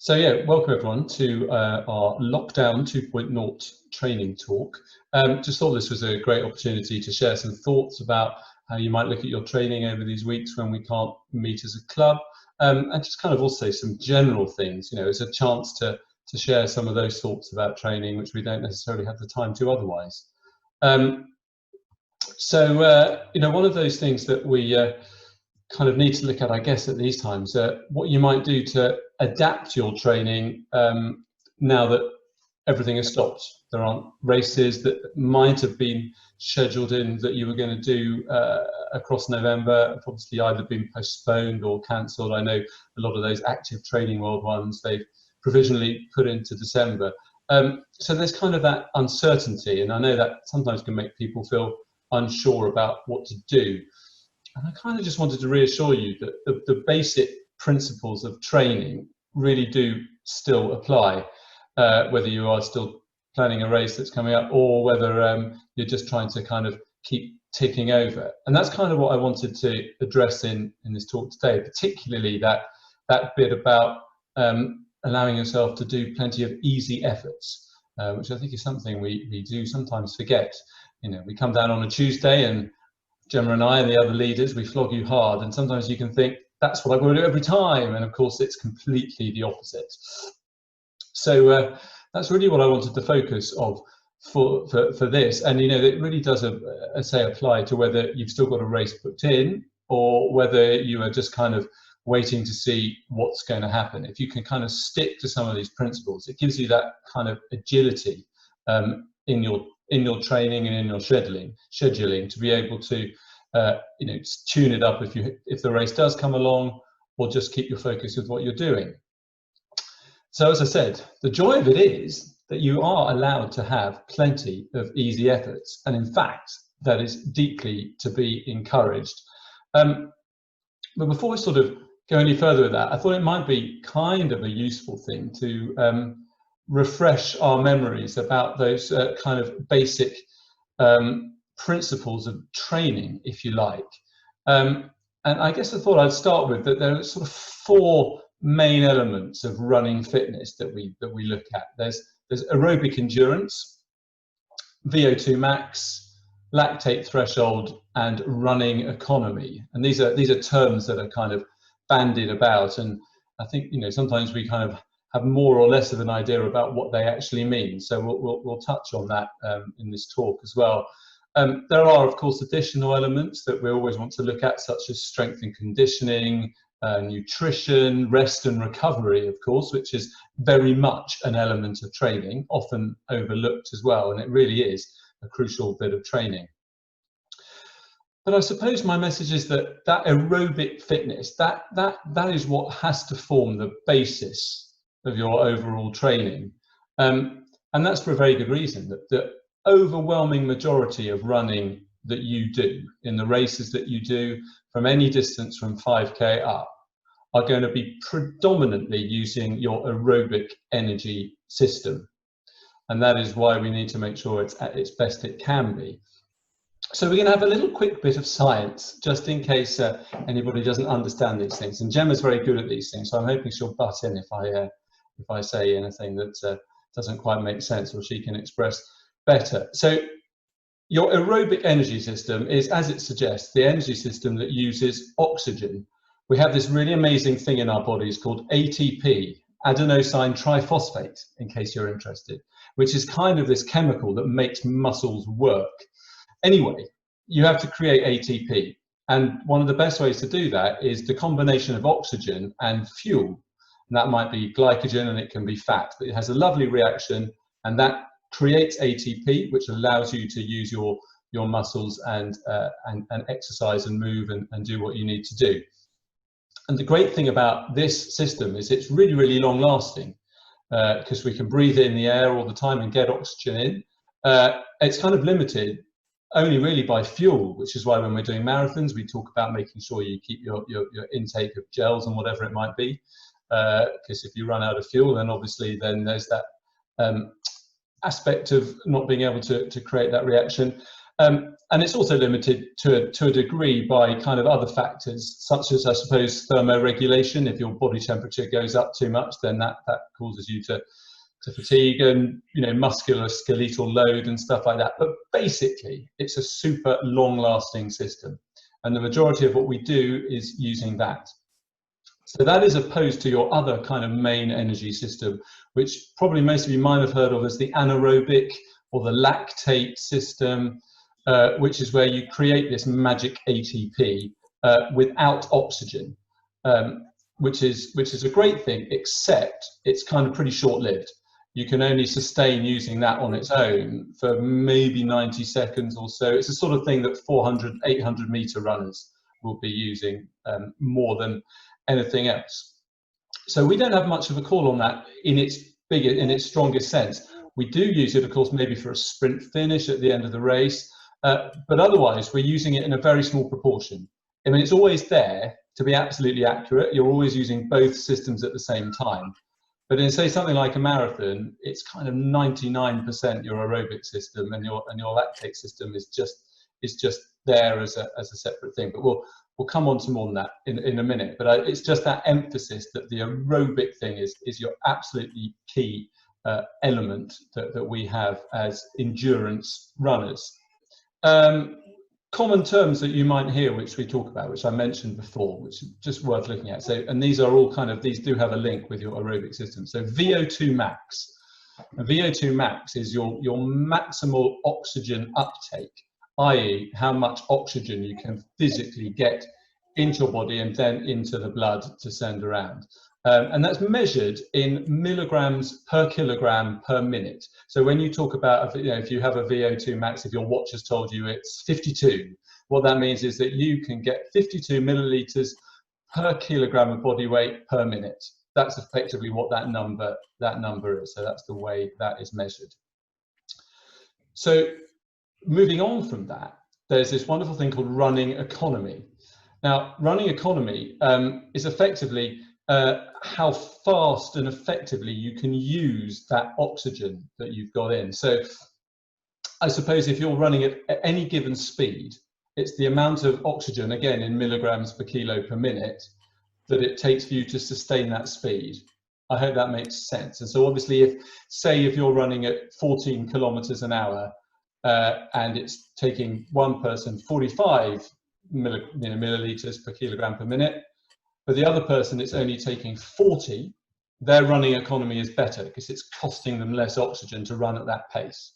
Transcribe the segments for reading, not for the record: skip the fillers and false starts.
So yeah, welcome everyone to our Lockdown 2.0 training talk. Just thought this was a great opportunity to share some thoughts about how you might look at your training over these weeks when we can't meet as a club, and just kind of also some general things. You know, it's a chance to share some of those thoughts about training which we don't necessarily have the time to otherwise. You know, one of those things that we kind of need to look at, I guess, at these times, what you might do to adapt your training now that everything has stopped. There aren't races that might have been scheduled in that you were going to do across November, have obviously either been postponed or cancelled. I know a lot of those active training world ones, they've provisionally put into December. So there's kind of that uncertainty, and I know that sometimes can make people feel unsure about what to do. And I kind of just wanted to reassure you that the basic principles of training really do still apply, whether you are still planning a race that's coming up or whether you're just trying to kind of keep ticking over. And that's kind of what I wanted to address in this talk today, particularly that bit about allowing yourself to do plenty of easy efforts, which I think is something we do sometimes forget. You know, we come down on a Tuesday and Gemma and I and the other leaders, we flog you hard, and sometimes you can think that's what I've got to do every time, and of course it's completely the opposite. So that's really what I wanted to focus on for this, and you know, it really does apply to whether you've still got a race booked in or whether you are just kind of waiting to see what's going to happen. If you can kind of stick to some of these principles, it gives you that kind of agility in your training and in your scheduling to be able to you know, tune it up if the race does come along, or just keep your focus with what you're doing. So as I said, the joy of it is that you are allowed to have plenty of easy efforts, and in fact that is deeply to be encouraged. But before we sort of go any further with that, I thought it might be kind of a useful thing to refresh our memories about those kind of basic principles of training, if you like. And I guess I thought I'd start with that there are sort of four main elements of running fitness that we look at. There's aerobic endurance, VO2 max, lactate threshold, and running economy. And these are terms that are kind of bandied about, and I think, you know, sometimes we kind of have more or less of an idea about what they actually mean. So we'll touch on that in this talk as well. There are, of course, additional elements that we always want to look at, such as strength and conditioning, nutrition, rest and recovery, of course, which is very much an element of training, often overlooked as well, and it really is a crucial bit of training. But I suppose my message is that aerobic fitness, that is what has to form the basis of your overall training, and that's for a very good reason. That the overwhelming majority of running that you do, in the races that you do from any distance from 5k up, are going to be predominantly using your aerobic energy system, and that is why we need to make sure it's at its best it can be. So we're going to have a little quick bit of science, just in case anybody doesn't understand these things, and Gemma's very good at these things, so I'm hoping she'll butt in if I say anything that doesn't quite make sense, or she can express better. So your aerobic energy system is, as it suggests, the energy system that uses oxygen. We have this really amazing thing in our bodies called ATP, adenosine triphosphate, in case you're interested, which is kind of this chemical that makes muscles work. Anyway, you have to create ATP, and one of the best ways to do that is the combination of oxygen and fuel. And that might be glycogen, and it can be fat, but it has a lovely reaction, and that creates ATP, which allows you to use your muscles and exercise and move and do what you need to do. And the great thing about this system is it's really, really long lasting, because we can breathe in the air all the time and get oxygen in. It's kind of limited only really by fuel, which is why when we're doing marathons, we talk about making sure you keep your intake of gels and whatever it might be, because if you run out of fuel, then obviously then there's that aspect of not being able to create that reaction. And it's also limited to a degree by kind of other factors, such as, I suppose, thermoregulation. If your body temperature goes up too much, then that causes you to fatigue, and muscular skeletal load and stuff like that. But basically, it's a super long-lasting system, and the majority of what we do is using that. So that is opposed to your other kind of main energy system, which probably most of you might have heard of as the anaerobic or the lactate system, which is where you create this magic ATP without oxygen, which is a great thing, except it's kind of pretty short-lived. You can only sustain using that on its own for maybe 90 seconds or so. It's the sort of thing that 400, 800 meter runners will be using more than anything else. So we don't have much of a call on that in its strongest sense. We do use it, of course, maybe for a sprint finish at the end of the race, but otherwise we're using it in a very small proportion. I mean, it's always there to be absolutely accurate. You're always using both systems at the same time. But in, say, something like a marathon, it's kind of 99% your aerobic system, and your lactate system is just there as a separate thing. But we'll come on to more than that in a minute. But it's just that emphasis that the aerobic thing is your absolutely key element that we have as endurance runners. Common terms that you might hear, which we talk about, which I mentioned before, which is just worth looking at. So, and these are all these do have a link with your aerobic system. So VO2 max. And VO2 max is your maximal oxygen uptake, i.e. how much oxygen you can physically get into your body and then into the blood to send around. And that's measured in milligrams per kilogram per minute. So when you talk about, if you have a VO2 max, if your watch has told you it's 52, what that means is that you can get 52 milliliters per kilogram of body weight per minute. That's effectively what that number is. So that's the way that is measured. So moving on from that, there's this wonderful thing called running economy. Now, running economy is effectively how fast and effectively you can use that oxygen that you've got in. So I suppose if you're running at any given speed, it's the amount of oxygen, again in milligrams per kilo per minute, that it takes for you to sustain that speed. I hope that makes sense. And so obviously, if you're running at 14 kilometers an hour and it's taking one person 45 milliliters per kilogram per minute, but the other person it's only taking 40, their running economy is better because it's costing them less oxygen to run at that pace.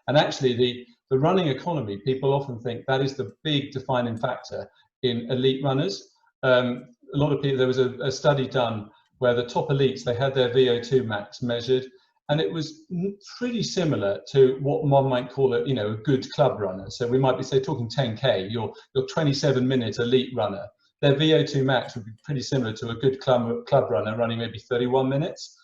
And actually the running economy, people often think that is the big defining factor in elite runners. A lot of people, there was a study done where the top elites, they had their VO2 max measured, and it was pretty similar to what one might call a good club runner. So we might be, say, talking 10K, your 27-minute elite runner. Their VO2 max would be pretty similar to a good club runner running maybe 31 minutes.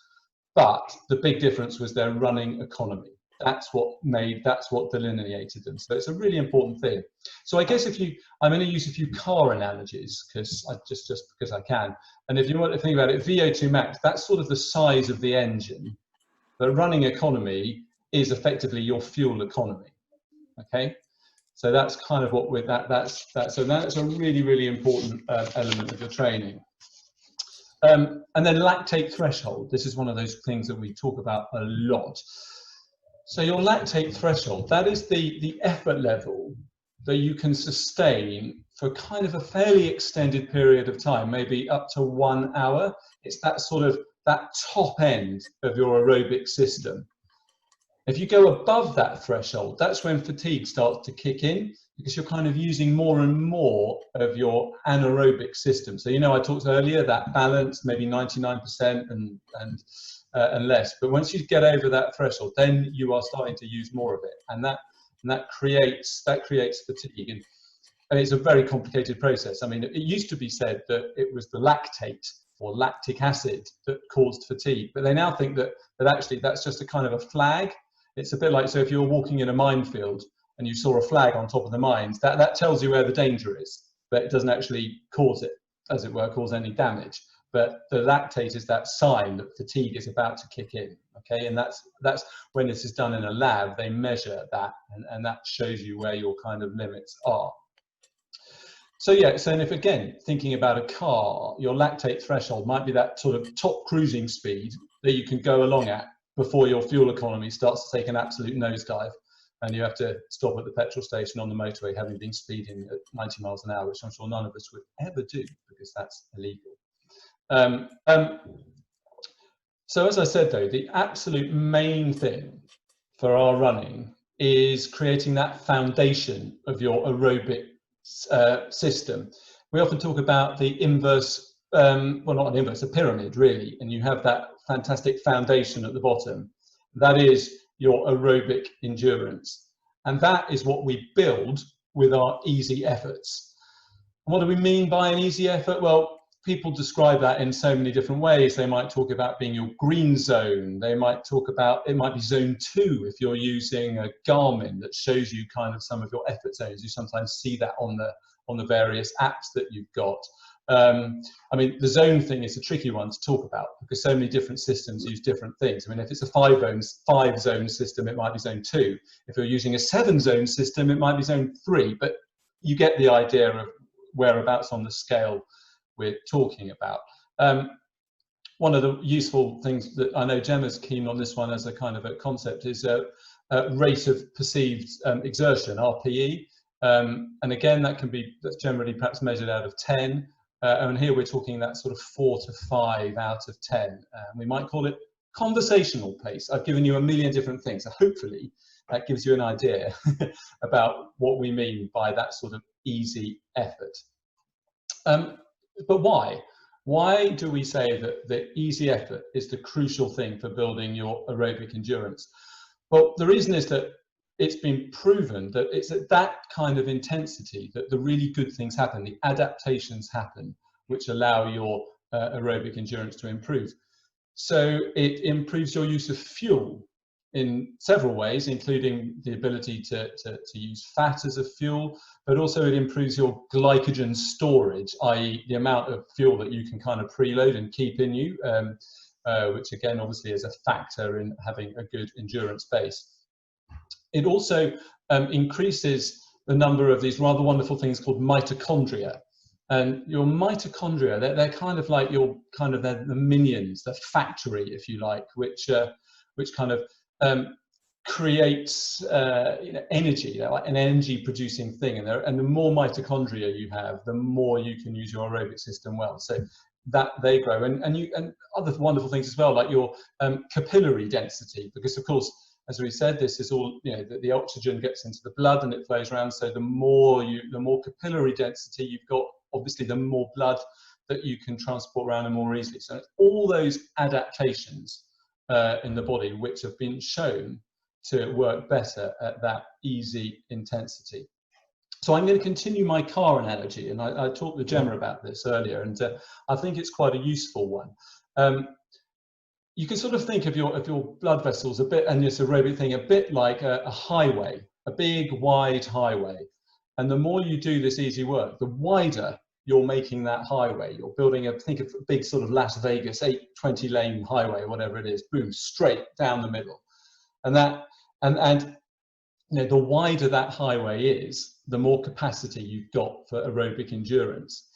But the big difference was their running economy. That's what delineated them. So it's a really important thing. So I guess I'm going to use a few car analogies because just because I can. And if you want to think about it, VO2 max, that's sort of the size of the engine. But running economy is effectively your fuel economy. Okay. So that's kind of what with that. So that's a really, really important element of your training. And then lactate threshold. This is one of those things that we talk about a lot. So your lactate threshold, that is the effort level that you can sustain for kind of a fairly extended period of time, maybe up to 1 hour. It's that top end of your aerobic system. If you go above that threshold, that's when fatigue starts to kick in because you're kind of using more and more of your anaerobic system. So, I talked earlier, that balance, maybe 99% and less. But once you get over that threshold, then you are starting to use more of it. And that creates fatigue. And it's a very complicated process. I mean, it used to be said that it was the lactate or lactic acid that caused fatigue. But they now think that actually that's just a kind of a flag. It's a bit like, so if you're walking in a minefield and you saw a flag on top of the mines, that tells you where the danger is, but it doesn't actually cause it, as it were, cause any damage. but the lactate is that sign that fatigue is about to kick in. Okay, and that's when this is done in a lab, they measure that, and that shows you where your kind of limits are. So yeah, so if again, thinking about a car, your lactate threshold might be that sort of top cruising speed that you can go along at before your fuel economy starts to take an absolute nosedive, and you have to stop at the petrol station on the motorway having been speeding at 90 miles an hour, which I'm sure none of us would ever do because that's illegal. So as I said though, the absolute main thing for our running is creating that foundation of your aerobic system. We often talk about the inverse, well, not an inverse, a pyramid really, and you have that fantastic foundation at the bottom. That is your aerobic endurance, and that is what we build with our easy efforts. And what do we mean by an easy effort? Well, people describe that in so many different ways. They might talk about being your green zone. They might talk about, it might be zone 2 if you're using a Garmin that shows you kind of some of your effort zones. You sometimes see that on the various apps that you've got. I mean, the zone thing is a tricky one to talk about because so many different systems use different things. I mean, if it's a 5-zone system, it might be zone 2. If you're using a 7-zone system, it might be zone 3. But you get the idea of whereabouts on the scale we're talking about. One of the useful things that I know Gemma's keen on this one as a kind of a concept is rate of perceived exertion, RPE. And again, that's generally perhaps measured out of 10. And here we're talking that sort of 4 to 5 out of 10. We might call it conversational pace. I've given you a million different things, so hopefully that gives you an idea about what we mean by that sort of easy effort. But why? Why do we say that the easy effort is the crucial thing for building your aerobic endurance? Well, the reason is that it's been proven that it's at that kind of intensity that the really good things happen, the adaptations happen, which allow your aerobic endurance to improve. So it improves your use of fuel in several ways, including the ability to use fat as a fuel, but also it improves your glycogen storage, i.e. the amount of fuel that you can kind of preload and keep in you, which again obviously is a factor in having a good endurance base. It also increases the number of these rather wonderful things called mitochondria. And your mitochondria, they're kind of like they're the minions, the factory, if you like, which kind of creates energy. They're like an energy producing thing, and the more mitochondria you have, the more you can use your aerobic system well. So that they grow, and other wonderful things as well, like your capillary density, because of course, as we said, this is all, the oxygen gets into the blood and it flows around. So the more capillary density you've got, obviously the more blood that you can transport around and more easily. So it's all those adaptations in the body which have been shown to work better at that easy intensity. So I'm going to continue my car analogy, and I talked with Gemma about this earlier, and I think it's quite a useful one. You can sort of think of your blood vessels a bit, and this aerobic thing, a bit like a highway, a big wide highway. And the more you do this easy work, the wider you're making that highway. You're building think of a big sort of Las Vegas 820 lane highway, whatever it is, boom, straight down the middle. And the wider that highway is, the more capacity you've got for aerobic endurance.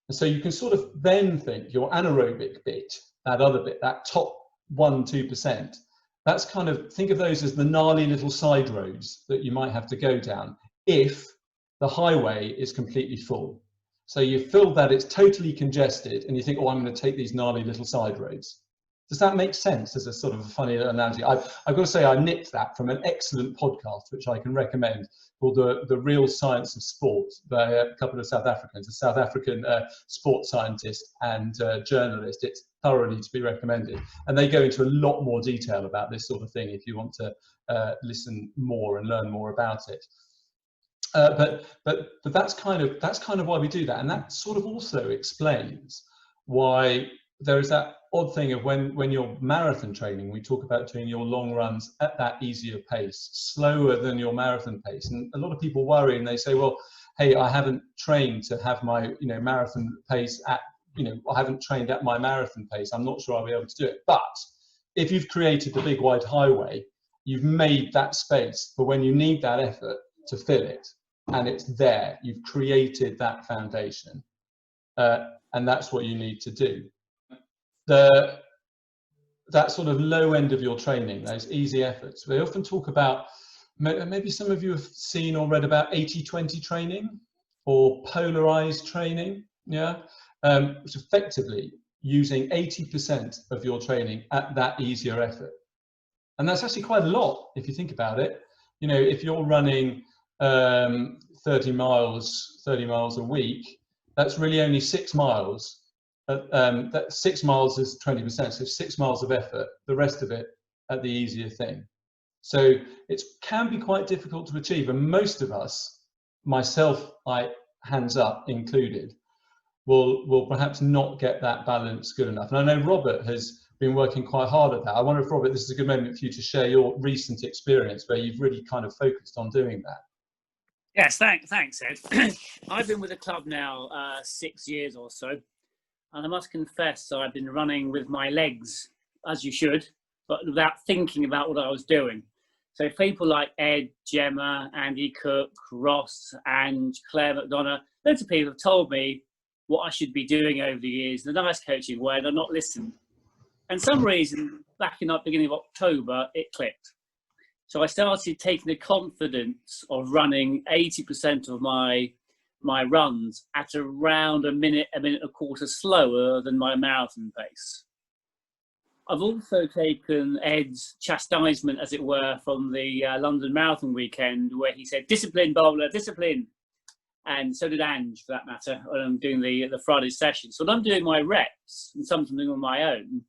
And so you can sort of then think your anaerobic bit, that other bit, that top 1-2%, that's kind of, think of those as the gnarly little side roads that you might have to go down if the highway is completely full. So you feel that it's totally congested and you think, oh, I'm going to take these gnarly little side roads. Does that make sense as a sort of a funny analogy? I've got to say I nicked that from an excellent podcast, which I can recommend, called The Real Science of Sport, by a couple of South Africans, a South African sports scientist and journalist. It's thoroughly to be recommended. And they go into a lot more detail about this sort of thing if you want to listen more and learn more about it. But that's kind of why we do that, and that sort of also explains why there is that odd thing of when you're marathon training, we talk about doing your long runs at that easier pace, slower than your marathon pace. And a lot of people worry and they say, well, hey, I haven't trained to have my marathon pace at I haven't trained at my marathon pace, I'm not sure I'll be able to do it. But if you've created the big wide highway, you've made that space for when you need that effort to fill it, and it's there. You've created that foundation, and that's what you need to do. That sort of low end of your training, those easy efforts, they often talk about, maybe some of you have seen or read about 80-20 training or polarized training, which effectively using 80% of your training at that easier effort. And that's actually quite a lot if you think about it. If you're running 30 miles a week, that's really only 6 miles. That 6 miles is 20%, so 6 miles of effort, the rest of it at the easier thing. So it can be quite difficult to achieve, and most of us, myself, hands up included, will perhaps not get that balance good enough. And I know Robert has been working quite hard at that. I wonder if, Robert, this is a good moment for you to share your recent experience where you've really kind of focused on doing that. Yes, thanks, Ed. I've been with the club now 6 years or so, and I must confess I've been running with my legs, as you should, but without thinking about what I was doing. So people like Ed, Gemma, Andy Cook, Ross, and Claire McDonough, loads of people have told me what I should be doing over the years in a nice coaching way, and I've not listened. And some reason, back in the beginning of October, it clicked. So I started taking the confidence of running 80% of my runs at around a minute and a quarter slower than my marathon pace. I've also taken Ed's chastisement, as it were, from the London Marathon weekend, where he said, "Discipline, bowler, discipline." And so did Ange, for that matter, when I'm doing the Friday session. So when I'm doing my reps and something on my own,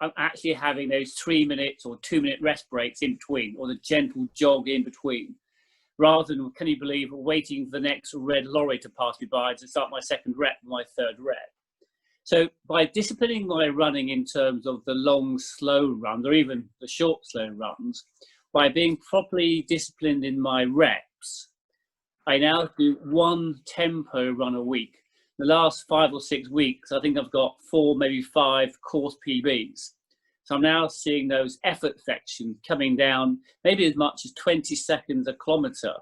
I'm actually having those 3 minutes or 2 minute rest breaks in between, or the gentle jog in between, rather than, can you believe, waiting for the next red lorry to pass me by to start my second rep, my third rep. So by disciplining my running in terms of the long, slow runs, or even the short, slow runs, by being properly disciplined in my reps, I now do one tempo run a week. The last 5 or 6 weeks, I think I've got 4, maybe 5 course PBs. So I'm now seeing those effort sections coming down maybe as much as 20 seconds a kilometre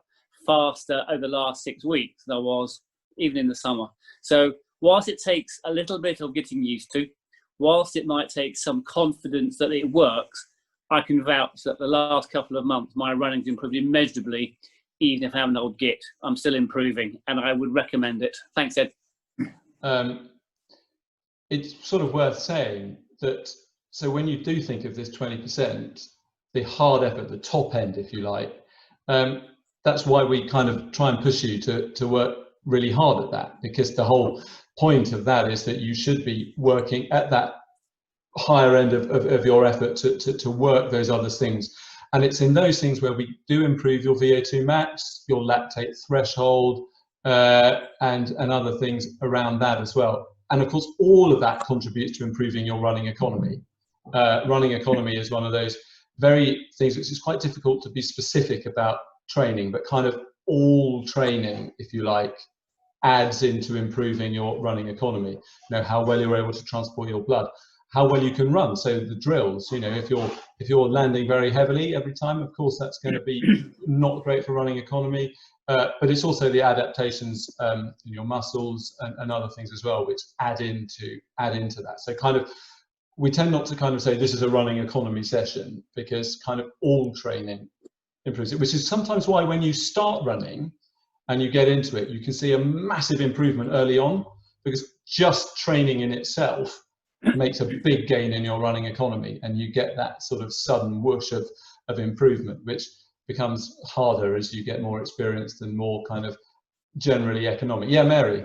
faster over the last 6 weeks than I was even in the summer. So whilst it takes a little bit of getting used to, whilst it might take some confidence that it works, I can vouch that the last couple of months, my running's improved immeasurably. Even if I have an old git, I'm still improving, and I would recommend it. Thanks, Ed. It's sort of worth saying that, so when you do think of this 20%, the hard effort, the top end, if you like, that's why we kind of try and push you to work really hard at that, because the whole point of that is that you should be working at that higher end of your effort to work those other things. And it's in those things where we do improve your VO2 max, your lactate threshold, and other things around that as well. And of course, all of that contributes to improving your running economy. Running economy is one of those very things which is quite difficult to be specific about training, but kind of all training, if you like, adds into improving your running economy. How well you're able to transport your blood, how well you can run. So the drills, if you're landing very heavily every time, of course that's going to be not great for running economy, but it's also the adaptations in your muscles and other things as well, which add into that. So kind of we tend not to kind of say this is a running economy session, because kind of all training improves it, which is sometimes why when you start running and you get into it, you can see a massive improvement early on, because just training in itself makes a big gain in your running economy, and you get that sort of sudden whoosh of improvement, which becomes harder as you get more experienced and more kind of generally economic. Yeah, Mary.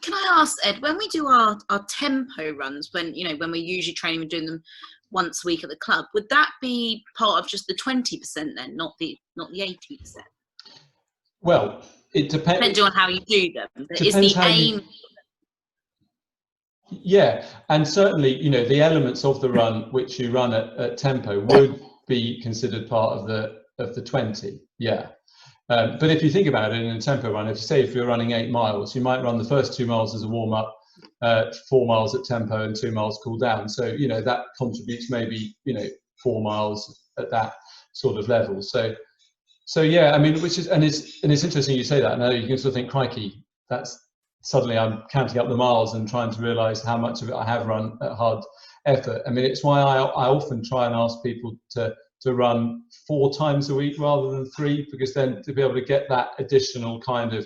Can I ask, Ed, when we do our tempo runs, when we're usually training and doing them once a week at the club, would that be part of just the 20% then, not the 80%? Well, it depends. Depending on how you do them. But is the aim? Yeah, and certainly, the elements of the run which you run at tempo would be considered part of the 20. Yeah. But if you think about it in a tempo run, if you're running 8 miles, you might run the first 2 miles as a warm-up, 4 miles at tempo and 2 miles cool down. So, you know, that contributes maybe, you know, 4 miles at that sort of level. So yeah, I mean, which is, and it's interesting you say that. Now you can sort of think, crikey, that's suddenly I'm counting up the miles and trying to realise how much of it I have run at hard effort. I mean, it's why I often try and ask people to run 4 times a week rather than 3, because then to be able to get that additional kind of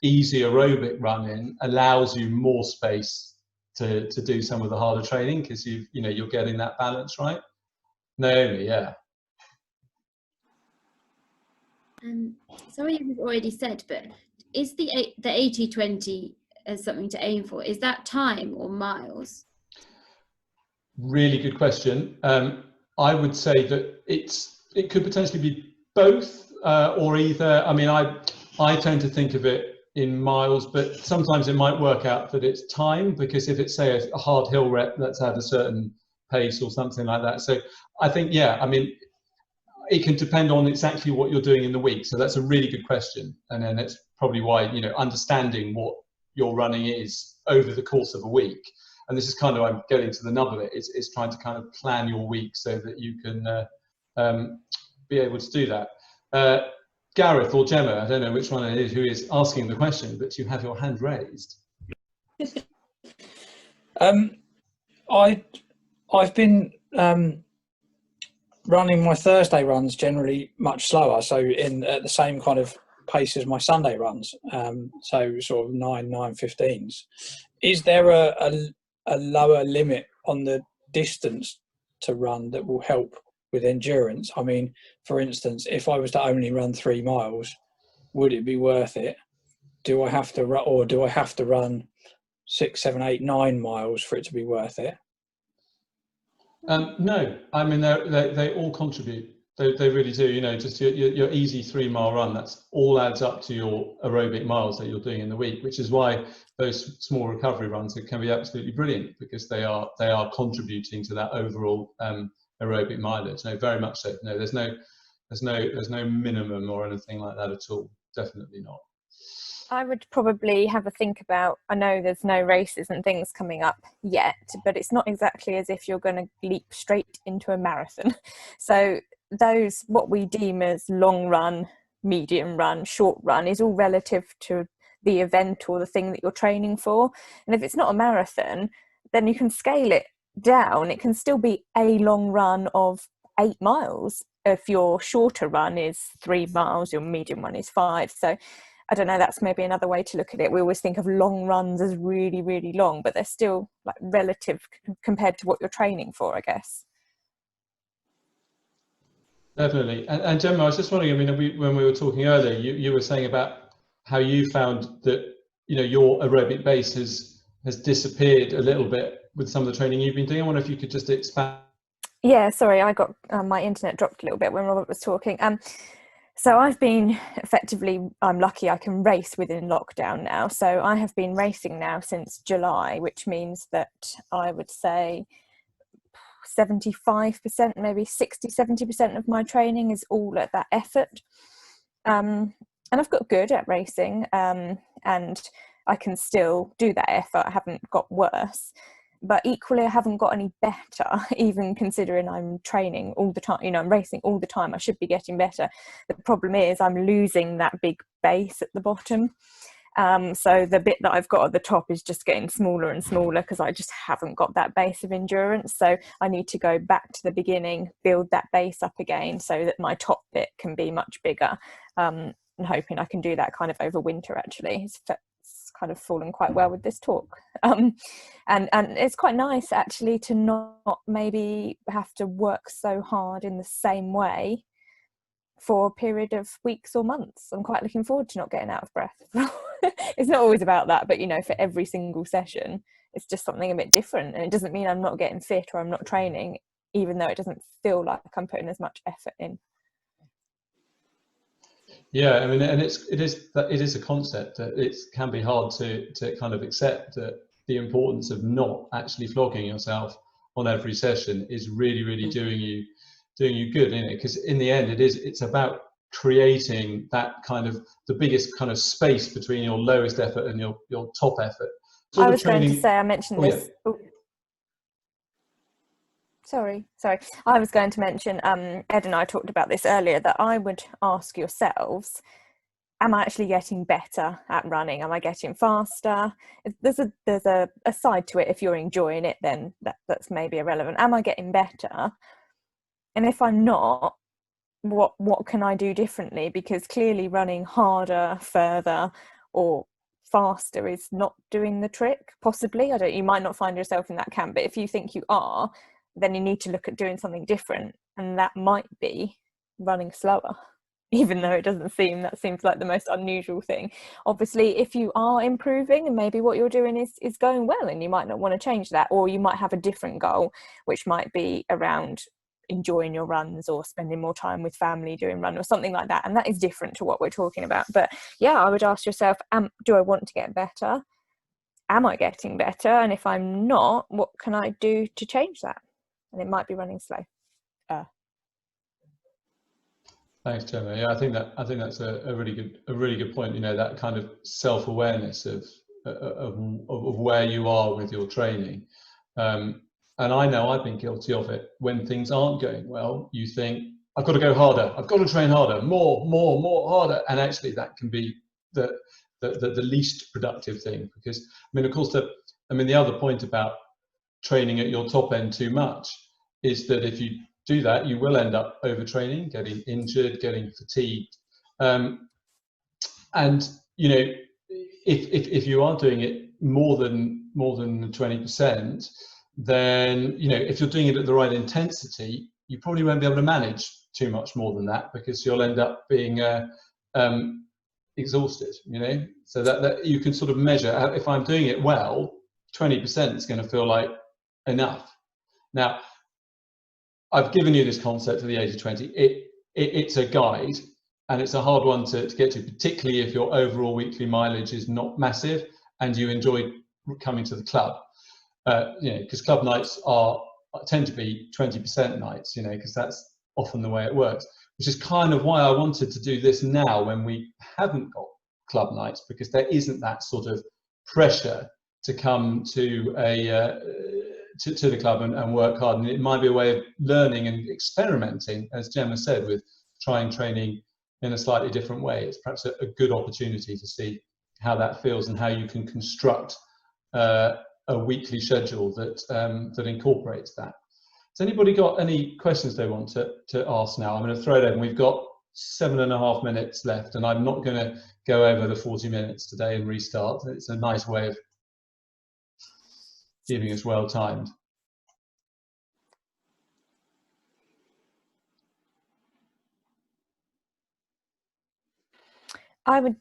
easy aerobic run in allows you more space to do some of the harder training, because you're getting that balance right. Naomi, yeah. Sorry, you've already said, but is the 80-20 as something to aim for? Is that time or miles? Really good question. I would say that it could potentially be both, or either. I mean, I tend to think of it in miles, but sometimes it might work out that it's time, because if it's, say, a hard hill rep that's at a certain pace or something like that. So I think, yeah, I mean, it can depend on exactly what you're doing in the week. So that's a really good question. And then that's probably why, you know, understanding what your running is over the course of a week. And this is kind of, I'm getting to the nub of it, is trying to kind of plan your week so that you can be able to do that. Gareth or Gemma, I don't know which one it is who is asking the question, but you have your hand raised. I've been running my Thursday runs generally much slower, so at the same kind of pace as my Sunday runs, so sort of 9:15s. Is there a lower limit on the distance to run that will help with endurance? I mean, for instance, if I was to only run 3 miles, would it be worth it? Do I have to run, or do I have to run 6, 7, 8, 9 miles for it to be worth it? No, I mean, they all contribute. They really do. You know, just your easy 3 mile run, that's all adds up to your aerobic miles that you're doing in the week, which is why those small recovery runs can be absolutely brilliant, because they are contributing to that overall aerobic mileage. No, very much so. No, there's no minimum or anything like that at all. Definitely not. I would probably have a think about, I know there's no races and things coming up yet, but it's not exactly as if you're going to leap straight into a marathon. So those, what we deem as long run, medium run, short run, is all relative to the event or the thing that you're training for. And if it's not a marathon, then you can scale it down. It can still be a long run of 8 miles. If your shorter run is 3 miles, your medium one is 5. So I don't know, that's maybe another way to look at it. We always think of long runs as really, really long, but they're still like relative compared to what you're training for, I guess. Definitely. And Gemma, I was just wondering, I mean, when we were talking earlier, you were saying about how you found that, you know, your aerobic base has disappeared a little bit with some of the training you've been doing. I wonder if you could just expand. Yeah, sorry, I got my internet dropped a little bit when Robert was talking. So I've been effectively, I'm lucky I can race within lockdown now. So I have been racing now since July, which means that I would say 75%, maybe 60-70% of my training is all at that effort. And I've got good at racing, and I can still do that effort. I haven't got worse. But equally, I haven't got any better, even considering I'm training all the time. You know, I'm racing all the time. I should be getting better. The problem is I'm losing that big base at the bottom. So the bit that I've got at the top is just getting smaller and smaller because I just haven't got that base of endurance. So I need to go back to the beginning, build that base up again so that my top bit can be much bigger. And hoping I can do that kind of over winter, actually. It's kind of fallen quite well with this talk, and it's quite nice actually to not maybe have to work so hard in the same way for a period of weeks or months. I'm quite looking forward to not getting out of breath. It's not always about that, but you know, for every single session it's just something a bit different, and it doesn't mean I'm not getting fit or I'm not training, even though it doesn't feel like I'm putting as much effort in. Yeah, I mean, and it is a concept that it can be hard to kind of accept, that the importance of not actually flogging yourself on every session is really, really doing you good, isn't it? Because in the end, it's about creating that kind of the biggest kind of space between your lowest effort and your top effort. I was going to say, I mentioned Oh, this. yeah. Oh. Sorry. I was going to mention, Ed and I talked about this earlier, that I would ask yourselves, am I actually getting better at running? Am I getting faster? There's a side to it. If you're enjoying it, then that's maybe irrelevant. Am I getting better? And if I'm not, what can I do differently? Because clearly running harder, further, or faster is not doing the trick. Possibly, you might not find yourself in that camp, but if you think you are, then you need to look at doing something different, and that might be running slower. Even though that seems like the most unusual thing. Obviously, if you are improving and maybe what you're doing is going well, and you might not want to change that, or you might have a different goal, which might be around enjoying your runs or spending more time with family doing run or something like that, and that is different to what we're talking about. But yeah, I would ask yourself, do I want to get better? Am I getting better? And if I'm not, what can I do to change that? And it might be running slow. Thanks, Gemma. Yeah, I think that's a really good point. You know, that kind of self-awareness of where you are with your training. And I know I've been guilty of it. When things aren't going well, you think, I've got to go harder. I've got to train harder, more, harder. And actually, that can be the least productive thing. Because I mean, of course, the other point about training at your top end too much is that if you do that, you will end up overtraining, getting injured, getting fatigued. And you know, if you are doing it more than 20%, then you know, if you're doing it at the right intensity, you probably won't be able to manage too much more than that, because you'll end up being exhausted. You know, so that you can sort of measure, if I'm doing it well, 20% is going to feel like enough. Now, I've given you this concept of the 80-20. It's a guide, and it's a hard one to get to, particularly if your overall weekly mileage is not massive and you enjoy coming to the club. You know, because club nights tend to be 20% nights. You know, because that's often the way it works. Which is kind of why I wanted to do this now when we haven't got club nights, because there isn't that sort of pressure to come to to the club and work hard, and it might be a way of learning and experimenting, as Gemma said, with trying training in a slightly different way. It's perhaps a good opportunity to see how that feels and how you can construct a weekly schedule that incorporates that. Has anybody got any questions they want to ask now? I'm going to throw it in. We've got 7.5 minutes left, and I'm not going to go over the 40 minutes today and restart. It's a nice way of keeping us well timed. I would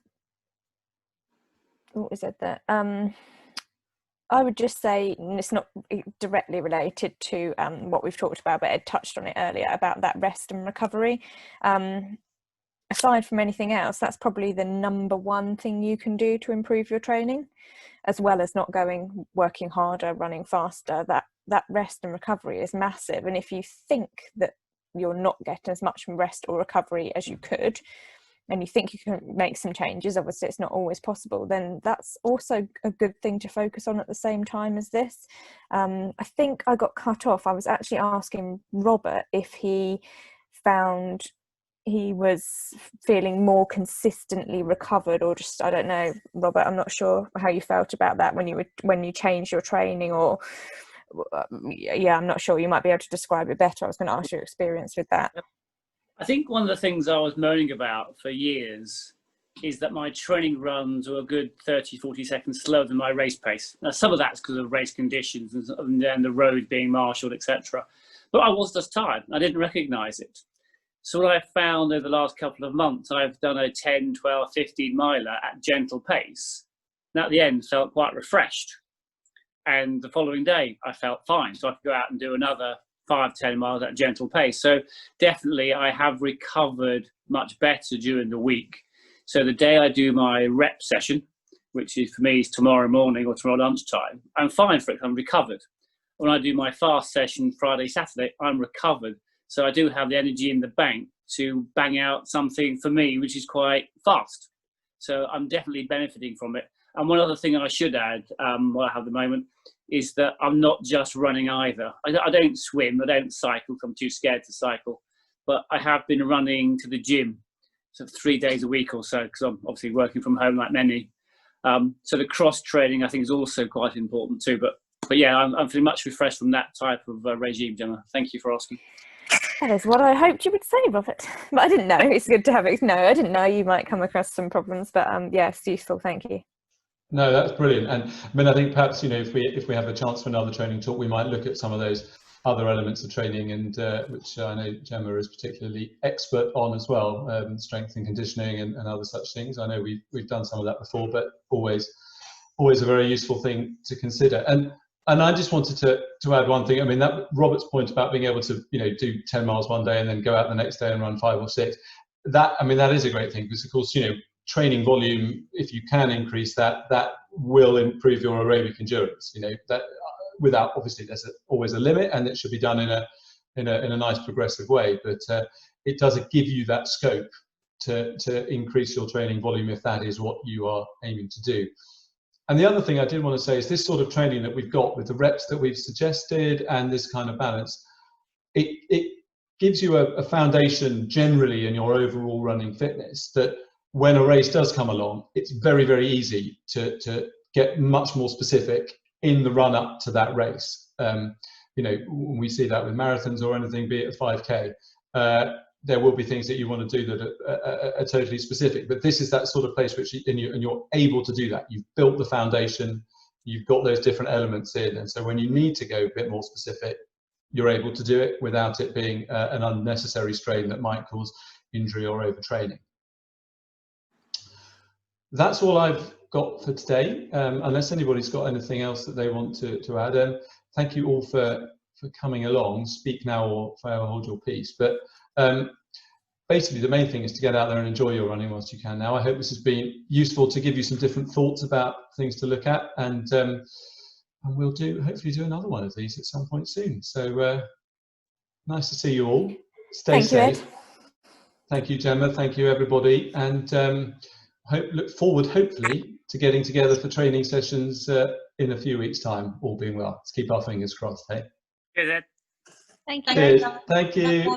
just say, and it's not directly related to what we've talked about, but Ed touched on it earlier about that rest and recovery. Aside from anything else, that's probably the number one thing you can do to improve your training, as well as not working harder, running faster. That rest and recovery is massive. And if you think that you're not getting as much rest or recovery as you could, and you think you can make some changes, obviously it's not always possible, then that's also a good thing to focus on at the same time as this. I think I got cut off. I was actually asking Robert if he found he was feeling more consistently recovered, or just, I don't know, Robert, I'm not sure how you felt about that when you changed your training, or yeah, I'm not sure. You might be able to describe it better. I was going to ask your experience with that. I think one of the things I was moaning about for years is that my training runs were a good 30-40 seconds slower than my race pace. Now, some of that's because of race conditions and then the road being marshalled, etc. But I was just tired. I didn't recognise it. So what I've found over the last couple of months, I've done a 10, 12, 15 miler at gentle pace. And at the end, felt quite refreshed. And the following day, I felt fine. So I could go out and do another 5-10 miles at gentle pace. So definitely I have recovered much better during the week. So the day I do my rep session, which is for me is tomorrow morning or tomorrow lunchtime, I'm fine for it. I'm recovered. When I do my fast session Friday, Saturday, I'm recovered. So I do have the energy in the bank to bang out something for me, which is quite fast. So I'm definitely benefiting from it. And one other thing I should add, what I have at the moment, is that I'm not just running either. I don't swim, I don't cycle, I'm too scared to cycle. But I have been running to the gym, so 3 days a week or so, because I'm obviously working from home like many. So the cross training I think is also quite important too. But yeah, I'm feeling much refreshed from that type of regime, Gemma. Thank you for asking. That is what I hoped you would say, Robert. But I didn't know. It's good to have it. No, I didn't know you might come across some problems. But yeah, it's useful. Thank you. No, that's brilliant. And I mean, I think perhaps, you know, if we have a chance for another training talk, we might look at some of those other elements of training, and which I know Gemma is particularly expert on as well, strength and conditioning and other such things. I know we've done some of that before, but always a very useful thing to consider. And I just wanted to add one thing. I mean, that Robert's point about being able to, you know, do 10 miles one day and then go out the next day and run 5 or 6. That, I mean, that is a great thing, because of course, you know, training volume, if you can increase that, that will improve your aerobic endurance. You know, that without, obviously there's always a limit, and it should be done in a nice progressive way, but it does give you that scope to increase your training volume if that is what you are aiming to do. And the other thing I did want to say is this sort of training that we've got with the reps that we've suggested and this kind of balance, it gives you a foundation generally in your overall running fitness, that when a race does come along, it's very, very easy to get much more specific in the run up to that race. You know, when we see that with marathons or anything, be it a 5K, there will be things that you want to do that are totally specific. But this is that sort of place which you're able to do that. You've built the foundation, you've got those different elements in, and so when you need to go a bit more specific, you're able to do it without it being an unnecessary strain that might cause injury or overtraining. That's all I've got for today, unless anybody's got anything else that they want to add. Thank you all for coming along. Speak now or forever hold your peace. But basically the main thing is to get out there and enjoy your running whilst you can now. I hope this has been useful to give you some different thoughts about things to look at, and we'll hopefully do another one of these at some point soon. So nice to see you all. Stay safe. You, Ed. Thank you, Gemma. Thank you, everybody. And look forward, hopefully, to getting together for training sessions in a few weeks' time, all being well. Let's keep our fingers crossed, hey? Cheers, Ed. Thank you. Cheers. Thank you.